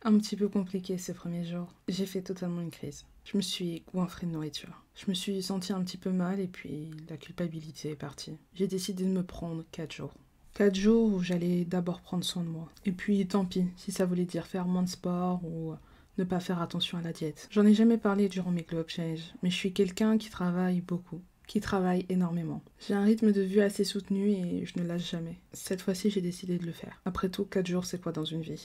un petit peu compliqué ces premiers jours. J'ai fait totalement une crise. Je me suis goinfrée de nourriture. Je me suis sentie un petit peu mal et puis la culpabilité est partie. J'ai décidé de me prendre 4 jours. 4 jours où j'allais d'abord prendre soin de moi. Et puis tant pis, si ça voulait dire faire moins de sport ou ne pas faire attention à la diète. J'en ai jamais parlé durant mes glow up change, mais je suis quelqu'un qui travaille beaucoup, qui travaille énormément. J'ai un rythme de vie assez soutenu et je ne lâche jamais. Cette fois-ci, j'ai décidé de le faire. Après tout, 4 jours, c'est quoi dans une vie ?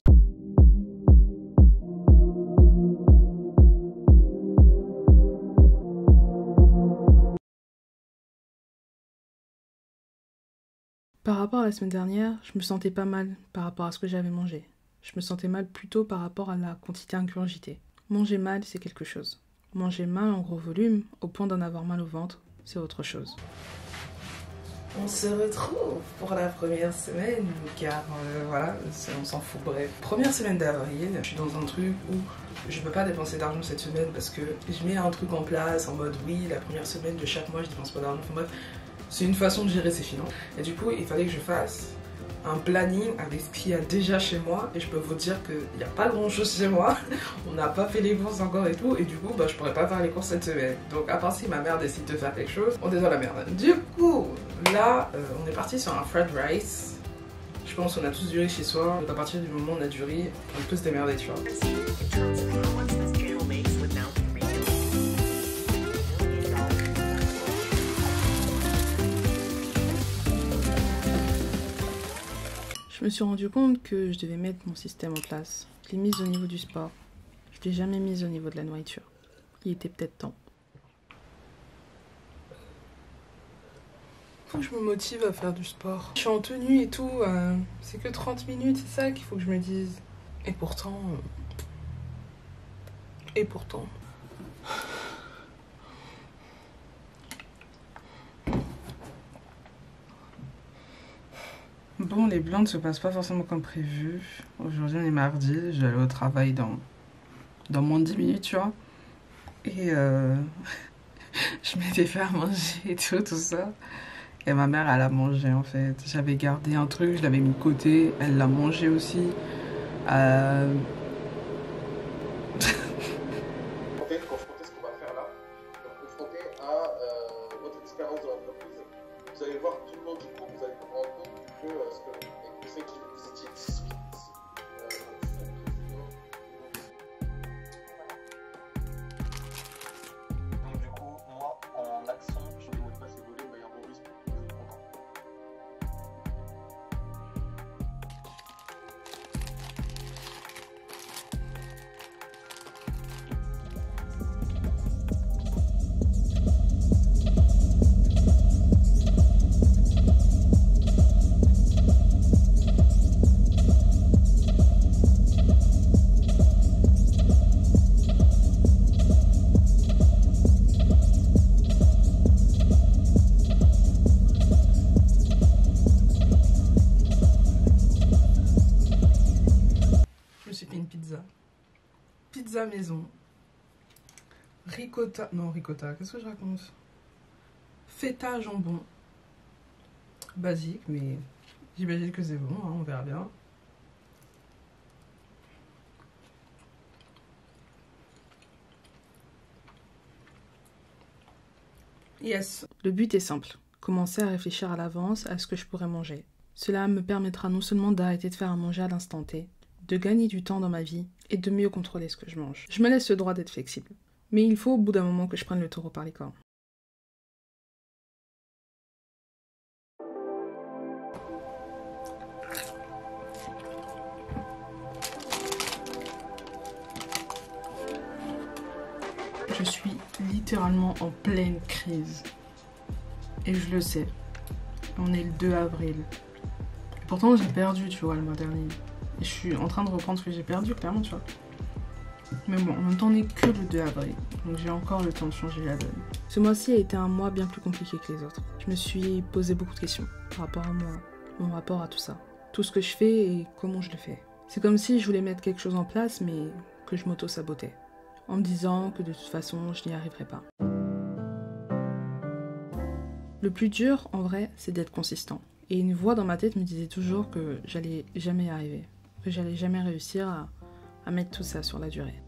Par rapport à la semaine dernière, je me sentais pas mal par rapport à ce que j'avais mangé. Je me sentais mal plutôt par rapport à la quantité ingurgitée. Manger mal, c'est quelque chose. Manger mal en gros volume, au point d'en avoir mal au ventre, c'est autre chose. On se retrouve pour la première semaine, car voilà, on s'en fout, bref. Première semaine d'avril, je suis dans un truc où je peux pas dépenser d'argent cette semaine parce que je mets un truc en place en mode oui, la première semaine de chaque mois je dépense pas d'argent, enfin bref. C'est une façon de gérer ses finances. Et du coup, il fallait que je fasse un planning avec ce qu'il y a déjà chez moi. Et je peux vous dire qu'il n'y a pas grand chose chez moi. On n'a pas fait les courses encore et tout. Et du coup, je pourrais pas faire les courses cette semaine. Donc, à part si ma mère décide de faire quelque chose, on est dans la merde. Du coup, là, on est parti sur un fried rice. Je pense qu'on a tous du riz chez soi. Donc, à partir du moment où on a du riz, on peut se démerder, tu vois. Je me suis rendu compte que je devais mettre mon système en place. Je l'ai mise au niveau du sport. Je l'ai jamais mise au niveau de la nourriture. Il était peut-être temps. Faut que je me motive à faire du sport. Je suis en tenue et tout, c'est que 30 minutes, c'est ça qu'il faut que je me dise. Et pourtant... Bon, les blancs ne se passent pas forcément comme prévu. Aujourd'hui, on est mardi, je vais aller au travail dans moins de 10 minutes, tu vois. Et je m'étais fait à manger et tout ça. Et ma mère, elle a mangé en fait. J'avais gardé un truc, je l'avais mis de côté, elle l'a mangé aussi. Confronter ce qu'on va faire là, confronter à votre expérience de l'entreprise. Vous allez voir tout le long du cours, vous allez vous rendre compte que c'est que vous étiez 18. Donc du coup, moi, en accent, je ne vais pas s'évoluer, mais il y a un bon risque pour que vous êtes content. Pizza maison. Ricotta. Non, ricotta, qu'est-ce que je raconte? Feta jambon. Basique, mais j'imagine que c'est bon, hein, on verra bien. Yes. Le but est simple. Commencer à réfléchir à l'avance à ce que je pourrais manger. Cela me permettra non seulement d'arrêter de faire à manger à l'instant T, de gagner du temps dans ma vie et de mieux contrôler ce que je mange. Je me laisse le droit d'être flexible. Mais il faut au bout d'un moment que je prenne le taureau par les cornes. Je suis littéralement en pleine crise. Et je le sais. On est le 2 avril. Et pourtant j'ai perdu, tu vois, le mois dernier. Et je suis en train de reprendre ce que j'ai perdu, clairement, tu vois. Mais bon, en même temps, on n'est que le 2 avril. Donc j'ai encore le temps de changer la donne. Ce mois-ci a été un mois bien plus compliqué que les autres. Je me suis posé beaucoup de questions par rapport à moi, mon rapport à tout ça. Tout ce que je fais et comment je le fais. C'est comme si je voulais mettre quelque chose en place, mais que je m'auto-sabotais. En me disant que de toute façon, je n'y arriverais pas. Le plus dur, en vrai, c'est d'être consistant. Et une voix dans ma tête me disait toujours que j'allais jamais y arriver. Que j'allais jamais réussir à mettre tout ça sur la durée.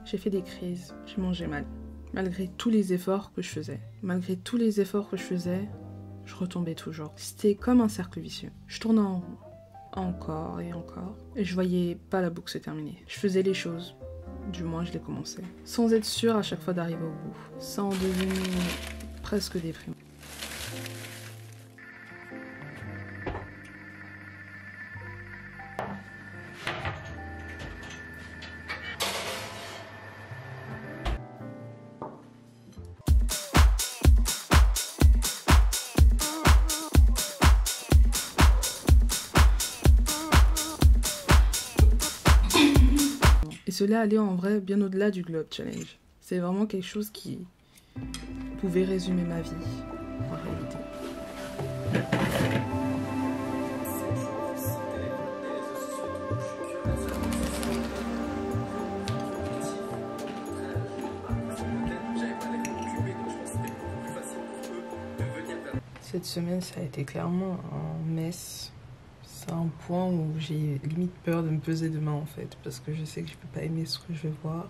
J'ai fait des crises, j'ai mangé mal. Malgré tous les efforts que je faisais. Malgré tous les efforts que je faisais, je retombais toujours. C'était comme un cercle vicieux. Je tournais en rond, encore et encore, et je voyais pas la boucle se terminer. Je faisais les choses, du moins je les commençais, sans être sûre à chaque fois d'arriver au bout, sans devenir presque déprimée. Et cela allait en vrai bien au-delà du Globe Challenge. C'est vraiment quelque chose qui pouvait résumer ma vie, en réalité. Cette semaine, ça a été clairement un mess. C'est un point où j'ai limite peur de me peser demain en fait, parce que je sais que je peux pas aimer ce que je vais voir.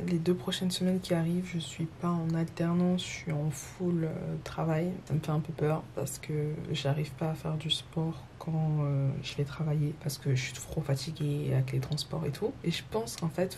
Les 2 prochaines semaines qui arrivent, je suis pas en alternance, je suis en full travail. Ça me fait un peu peur parce que j'arrive pas à faire du sport quand je vais travailler, parce que je suis trop fatiguée avec les transports et tout. Et je pense qu'en fait,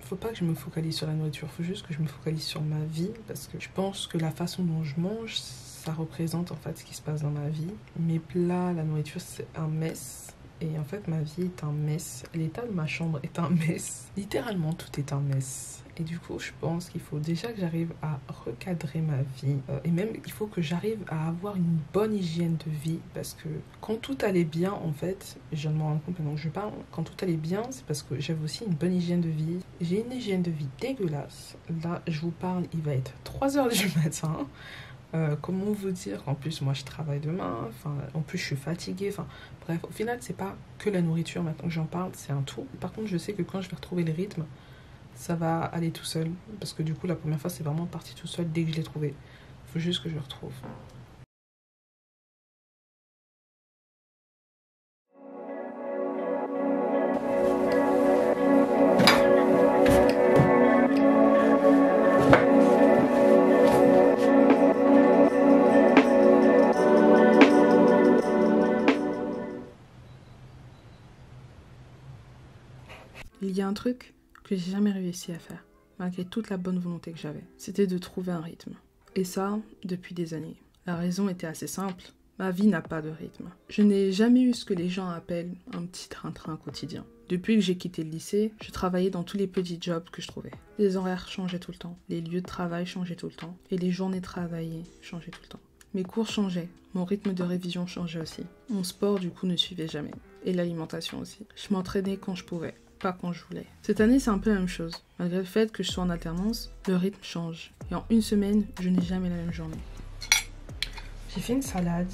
faut pas que je me focalise sur la nourriture, faut juste que je me focalise sur ma vie, parce que je pense que la façon dont je mange, ça représente en fait ce qui se passe dans ma vie. Mes plats, la nourriture, c'est un mess. Et en fait, ma vie est un mess. L'état de ma chambre est un mess. Littéralement, tout est un mess. Et du coup, je pense qu'il faut déjà que j'arrive à recadrer ma vie. Et même, il faut que j'arrive à avoir une bonne hygiène de vie. Parce que quand tout allait bien, en fait, je viens de me rendre compte maintenant que je parle, quand tout allait bien, c'est parce que j'avais aussi une bonne hygiène de vie. J'ai une hygiène de vie dégueulasse. Là, je vous parle, il va être 3h du matin. Comment vous dire qu'en plus moi je travaille demain, en plus je suis fatiguée, bref, au final c'est pas que la nourriture maintenant que j'en parle, c'est un tout. Par contre je sais que quand je vais retrouver le rythme, ça va aller tout seul, parce que du coup la première fois c'est vraiment parti tout seul dès que je l'ai trouvé. Faut juste que je le retrouve. Il y a un truc que j'ai jamais réussi à faire, malgré toute la bonne volonté que j'avais. C'était de trouver un rythme. Et ça, depuis des années. La raison était assez simple. Ma vie n'a pas de rythme. Je n'ai jamais eu ce que les gens appellent un petit train-train quotidien. Depuis que j'ai quitté le lycée, je travaillais dans tous les petits jobs que je trouvais. Les horaires changeaient tout le temps, les lieux de travail changeaient tout le temps, et les journées travaillées changeaient tout le temps. Mes cours changeaient, mon rythme de révision changeait aussi. Mon sport du coup ne suivait jamais, et l'alimentation aussi. Je m'entraînais quand je pouvais, pas quand je voulais. Cette année c'est un peu la même chose. Malgré le fait que je sois en alternance, le rythme change. Et en une semaine, je n'ai jamais la même journée. J'ai fait une salade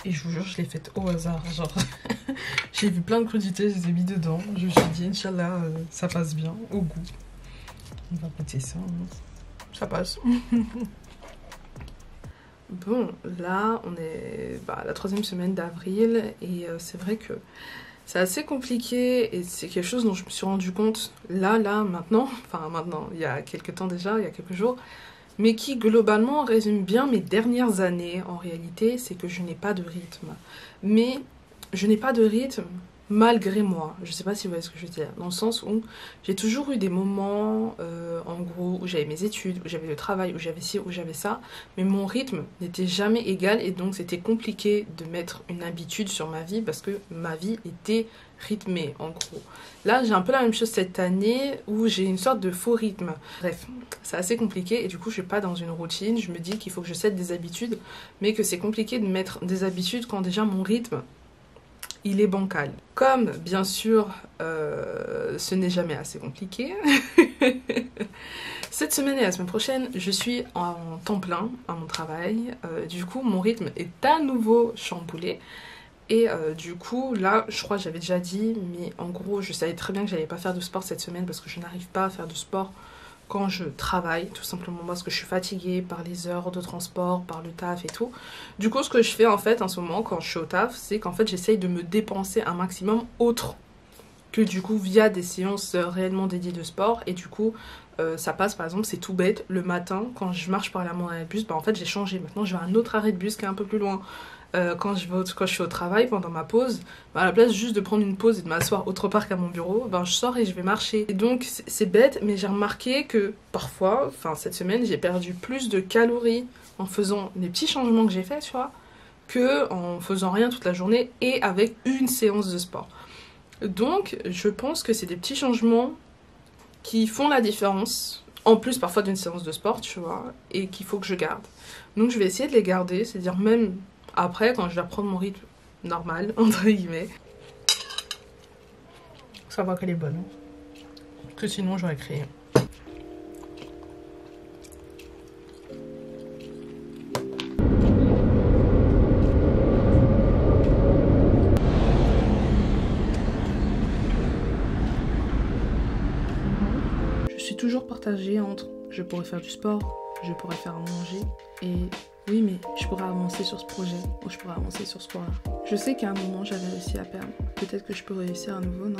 et je vous jure, je l'ai faite au hasard. Genre, j'ai vu plein de crudités, je les ai mis dedans. Je me suis dit, Inch'Allah, ça passe bien au goût. On va goûter ça. Hein. Ça passe. Bon, là, on est la 3e semaine d'avril et c'est vrai que c'est assez compliqué et c'est quelque chose dont je me suis rendu compte maintenant, il y a quelques temps déjà, il y a quelques jours, mais qui globalement résume bien mes dernières années en réalité, c'est que je n'ai pas de rythme. Mais je n'ai pas de rythme malgré moi, je sais pas si vous voyez ce que je veux dire, dans le sens où j'ai toujours eu des moments, en gros, où j'avais mes études, où j'avais le travail, où j'avais ci, où j'avais ça, mais mon rythme n'était jamais égal et donc c'était compliqué de mettre une habitude sur ma vie parce que ma vie était rythmée, en gros. Là, j'ai un peu la même chose cette année où j'ai une sorte de faux rythme. Bref, c'est assez compliqué et du coup, je suis pas dans une routine, je me dis qu'il faut que je cède des habitudes, mais que c'est compliqué de mettre des habitudes quand déjà mon rythme il est bancal. Comme, bien sûr, ce n'est jamais assez compliqué, cette semaine et la semaine prochaine, je suis en temps plein à mon travail. Du coup, mon rythme est à nouveau chamboulé. Et du coup, là, je crois que j'avais déjà dit, mais en gros, je savais très bien que j'allais pas faire de sport cette semaine parce que je n'arrive pas à faire de sport quand je travaille, tout simplement parce que je suis fatiguée par les heures de transport, par le taf et tout. Du coup, ce que je fais en fait en ce moment quand je suis au taf, c'est qu'en fait j'essaye de me dépenser un maximum autre que du coup via des séances réellement dédiées de sport. Et du coup, ça passe par exemple, c'est tout bête, le matin quand je marche par mon arrêt de bus, bah en fait j'ai changé. Maintenant je vais à un autre arrêt de bus qui est un peu plus loin. Quand je suis au travail, pendant ma pause, bah à la place juste de prendre une pause et de m'asseoir autre part qu'à mon bureau, ben je sors et je vais marcher. Et donc c'est bête, mais j'ai remarqué que parfois, enfin cette semaine, j'ai perdu plus de calories en faisant les petits changements que j'ai faits, tu vois, que en faisant rien toute la journée et avec une séance de sport. Donc je pense que c'est des petits changements qui font la différence, en plus parfois d'une séance de sport, tu vois, et qu'il faut que je garde. Donc je vais essayer de les garder, c'est-à-dire même après, quand je vais reprendre mon rythme normal, entre guillemets, savoir qu'elle est bonne. Que sinon j'aurais créé. Je suis toujours partagée entre je pourrais faire du sport, je pourrais faire à manger, et oui, mais je pourrais avancer sur ce projet ou je pourrais avancer sur ce point-là. Je sais qu'à un moment j'avais réussi à perdre. Peut-être que je peux réussir à nouveau, non?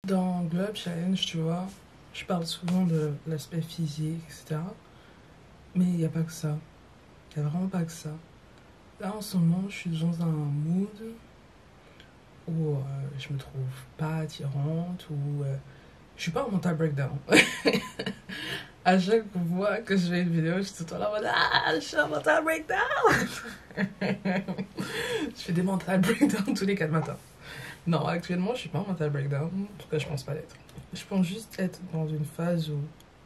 Dans Glow Up Challenge, tu vois, je parle souvent de l'aspect physique, etc. Mais il n'y a pas que ça. Il n'y a vraiment pas que ça. Là, en ce moment, je suis dans un mood où je me trouve pas attirante, où je suis pas en mental breakdown. À chaque fois que je fais une vidéo, je suis tout le temps là en mode ah, je suis en mental breakdown. Je fais des mental breakdown tous les 4 matins. Non, actuellement, je suis pas en mental breakdown. En tout cas, je pense pas l'être. Je pense juste être dans une phase où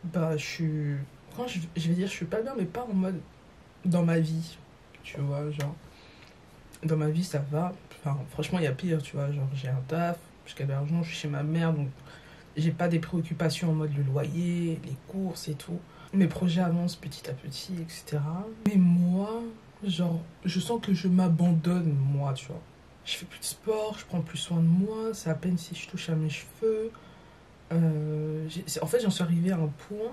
bah, je suis. Quand je vais dire, je suis pas bien, mais pas en mode dans ma vie. Tu vois, genre. Dans ma vie, ça va. Enfin, franchement, il y a pire, tu vois. Genre, j'ai un taf, je gagne de l'argent, je suis chez ma mère, donc j'ai pas des préoccupations en mode le loyer, les courses et tout. Mes projets avancent petit à petit, etc. Mais moi, genre, je sens que je m'abandonne, moi, tu vois. Je fais plus de sport, je prends plus soin de moi, c'est à peine si je touche à mes cheveux. En fait, j'en suis arrivée à un point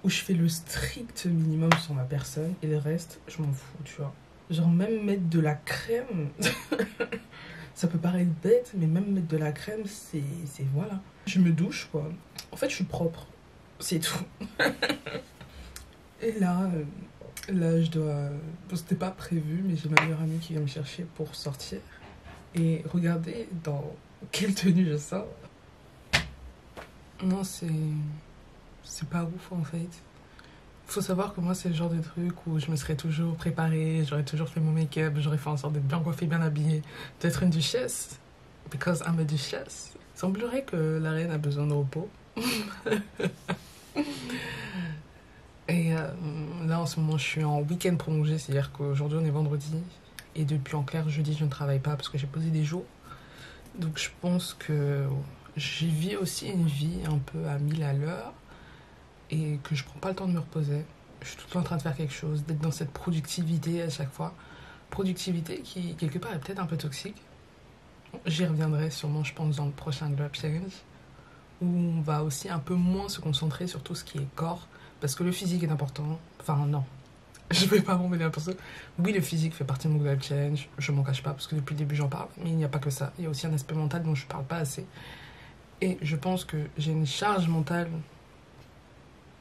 où je fais le strict minimum sur ma personne et le reste, je m'en fous, tu vois. Genre, même mettre de la crème, ça peut paraître bête, mais même mettre de la crème, c'est voilà. Je me douche, quoi. En fait, je suis propre, c'est tout. Et là, je dois. Bon, c'était pas prévu, mais j'ai ma meilleure amie qui vient me chercher pour sortir. Et regardez dans quelle tenue je sors. Non, c'est pas ouf en fait. Faut savoir que moi, c'est le genre de truc où je me serais toujours préparée, j'aurais toujours fait mon make-up, j'aurais fait en sorte d'être bien coiffée, bien habillée, d'être une duchesse. Because I'm a duchesse. Il semblerait que la reine a besoin de repos. Et là, en ce moment, je suis en week-end prolongé, c'est-à-dire qu'aujourd'hui, on est vendredi. Et depuis en clair, jeudi, je ne travaille pas parce que j'ai posé des jours. Donc, je pense que j'ai vis aussi une vie un peu à 1000 à l'heure et que je prends pas le temps de me reposer. Je suis tout le temps en train de faire quelque chose, d'être dans cette productivité à chaque fois. Productivité qui, quelque part, est peut-être un peu toxique. J'y reviendrai sûrement, je pense, dans le prochain Glow Up Challenge, où on va aussi un peu moins se concentrer sur tout ce qui est corps, parce que le physique est important. Enfin, non, je vais pas m'en mêler un peu ça. Oui, le physique fait partie de mon Glow Up Challenge, je m'en cache pas, parce que depuis le début j'en parle, mais il n'y a pas que ça. Il y a aussi un aspect mental dont je parle pas assez. Et je pense que j'ai une charge mentale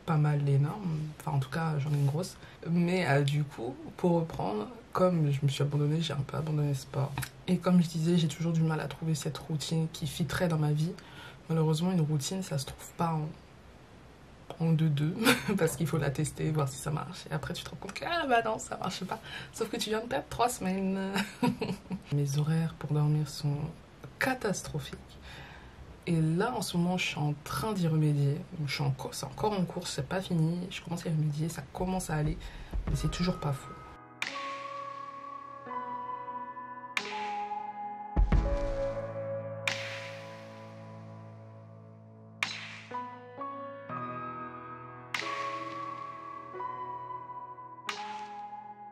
pas mal énorme, enfin en tout cas j'en ai une grosse. Mais du coup, pour reprendre, comme je me suis abandonnée, j'ai un peu abandonné le sport. Et comme je disais, j'ai toujours du mal à trouver cette routine qui fitterait dans ma vie. Malheureusement, une routine, ça se trouve pas en 2-2, parce qu'il faut la tester, voir si ça marche. Et après, tu te rends compte que, ah bah non, ça marche pas. Sauf que tu viens de perdre 3 semaines. Mes horaires pour dormir sont catastrophiques. Et là, en ce moment, je suis en train d'y remédier. C'est encore en cours, c'est pas fini. Je commence à y remédier, ça commence à aller, mais c'est toujours pas fou.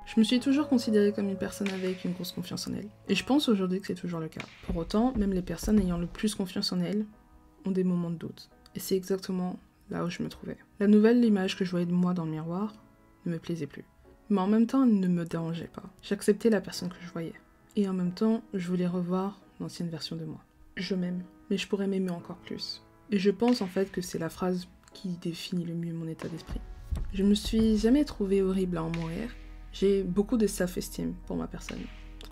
Je me suis toujours considérée comme une personne avec une grosse confiance en elle. Et je pense aujourd'hui que c'est toujours le cas. Pour autant, même les personnes ayant le plus confiance en elles ont des moments de doute. Et c'est exactement là où je me trouvais. La nouvelle image que je voyais de moi dans le miroir ne me plaisait plus. Mais en même temps, elle ne me dérangeait pas. J'acceptais la personne que je voyais. Et en même temps, je voulais revoir l'ancienne version de moi. Je m'aime, mais je pourrais m'aimer encore plus. Et je pense en fait que c'est la phrase qui définit le mieux mon état d'esprit. Je me suis jamais trouvée horrible à en mourir. J'ai beaucoup de self-esteem pour ma personne.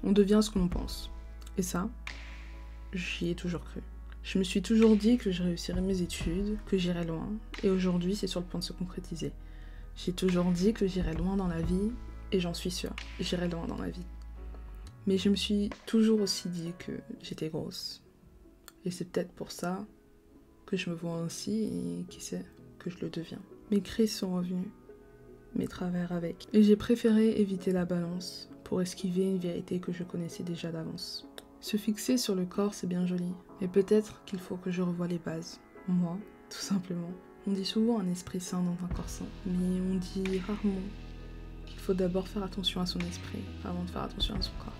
On devient ce que l'on pense. Et ça, j'y ai toujours cru. Je me suis toujours dit que je réussirais mes études, que j'irais loin. Et aujourd'hui, c'est sur le point de se concrétiser. J'ai toujours dit que j'irais loin dans la vie, et j'en suis sûre, j'irai loin dans la vie. Mais je me suis toujours aussi dit que j'étais grosse. Et c'est peut-être pour ça que je me vois ainsi, et qui sait, que je le deviens. Mes crises sont revenues, mes travers avec. Et j'ai préféré éviter la balance pour esquiver une vérité que je connaissais déjà d'avance. Se fixer sur le corps, c'est bien joli, mais peut-être qu'il faut que je revoie les bases. Moi, tout simplement. On dit souvent un esprit sain dans un corps sain, mais on dit rarement qu'il faut d'abord faire attention à son esprit avant de faire attention à son corps.